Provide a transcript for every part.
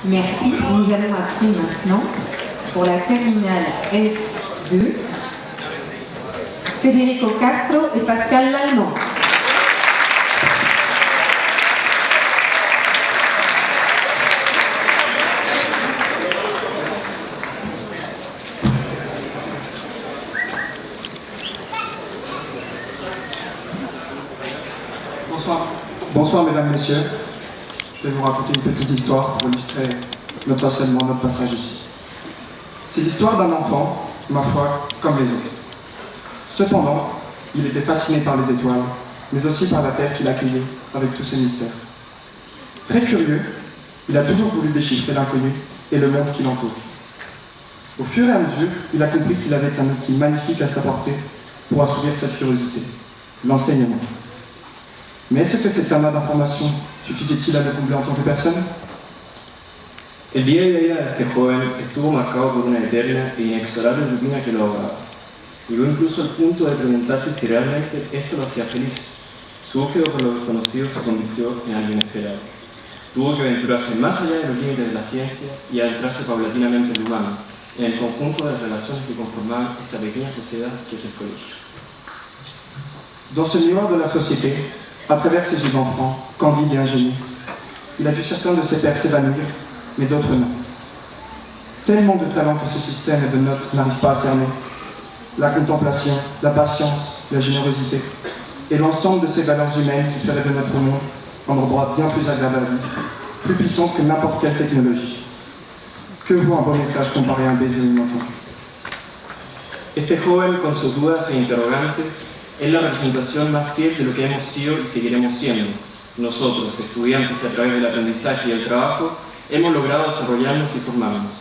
Merci. Nous allons appeler maintenant pour la terminale S2, Federico Castro et Pascal Lallemand. Bonsoir mesdames, messieurs. Je vais vous raconter une petite histoire pour illustrer notre enseignement, notre passage ici. C'est l'histoire d'un enfant, ma foi, comme les autres. Cependant, il était fasciné par les étoiles, mais aussi par la terre qu'il accueillait avec tous ses mystères. Très curieux, il a toujours voulu déchiffrer l'inconnu et le monde qui l'entoure. Au fur et à mesure, il a compris qu'il avait un outil magnifique à sa portée pour assouvir cette curiosité, l'enseignement. Mais est-ce que cet amas d'informations suffisait-il à le combler en tant que personne? El día a día de este joven estuvo marcado por una eterna e inexorable rutina que lo ahogaba. Llegó incluso al punto de preguntarse si realmente esto lo hacía feliz. Su búsqueda por lo desconocido se convirtió en algo inesperado. Tuvo que aventurarse más allá de los límites de la ciencia y adentrarse paulatinamente en lo humano, en el conjunto de relaciones que conformaban esta pequeña sociedad que es el colegio. Dans ce miroir de la société, à travers ses yeux d'enfant, candide et ingénu, il a vu certains de ses pairs s'évanouir, mais d'autres non. Tellement de talents que ce système de notes n'arrive pas à cerner. La contemplation, la patience, la générosité, et l'ensemble de ces valeurs humaines qui feraient de notre monde un endroit bien plus agréable à vivre, plus puissant que n'importe quelle technologie. Que vaut un beau message comparé à un baiser inattendu? Este joven, con sus dudas e interrogantes, es la representación más fiel de lo que hemos sido y seguiremos siendo. Nosotros, estudiantes que a través del aprendizaje y del trabajo hemos logrado desarrollarnos y formarnos.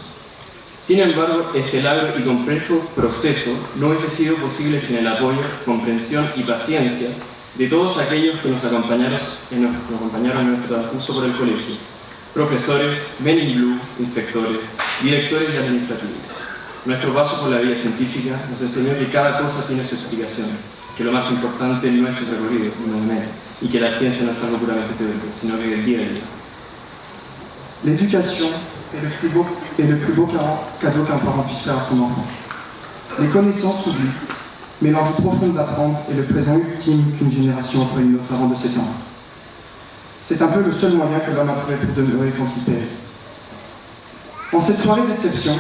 Sin embargo, este largo y complejo proceso no hubiese sido posible sin el apoyo, comprensión y paciencia de todos aquellos que nos acompañaron en nuestro curso por el colegio. Profesores, Men in Blue, inspectores, directores y administrativos. Nuestro paso por la vida científica nos enseñó que cada cosa tiene su explicación, que lo más importante no es el recorrido, no el meta, y que la ciencia no es algo puramente teórico, sino que del día a día. L'éducation est le plus beau cadeau qu'un parent puisse faire à son enfant. Les connaissances s'oublient, mais l'envie profonde d'apprendre est le présent ultime qu'une génération offre à une autre avant de s'éteindre. C'est un peu le seul moyen que l'homme a trouvé pour demeurer quand il périt. En cette soirée d'exception,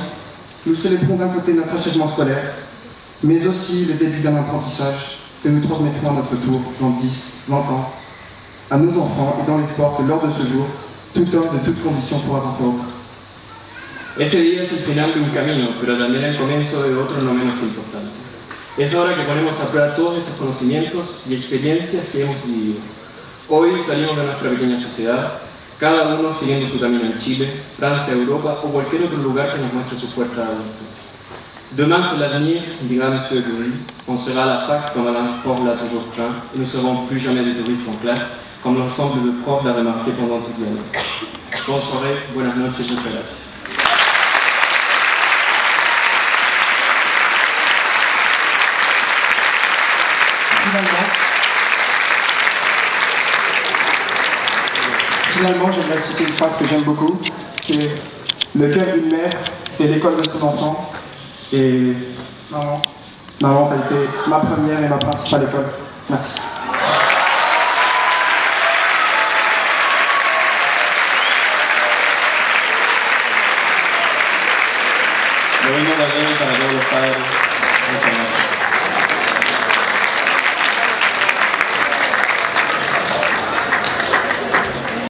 nous célébrons d'un côté notre achèvement scolaire, mais aussi le début d'un apprentissage que nous transmettrons à notre tour dans 10, 20 ans, à nos enfants et dans l'espoir que lors de ce jour, tout homme de toute condition pourra en faire autre. Este día es el final de un camino, pero también el comienzo de otro no menos importante. Es hora que ponemos a prueba todos estos conocimientos y experiencias que hemos vivido. Hoy salimos de nuestra pequeña sociedad, cada uno siguiendo su camino en Chile, Francia, Europa o cualquier otro lugar que nos muestre sus puertas abiertas. Demain c'est l'avenir, dira M. Curie. On sera à la fac comme Alain Faure l'a toujours craint, et nous ne serons plus jamais des touristes en classe, comme l'ensemble de profs l'a remarqué pendant toute l'année. Bonne soirée, buenas noches, muchas gracias. Finalement, j'aimerais citer une phrase que j'aime beaucoup, qui est « Le cœur d'une mère est l'école de son enfant ». Et maman, t'as été ma première et ma principale école. Merci. Lo mismo también para todos los padres. Muchas gracias.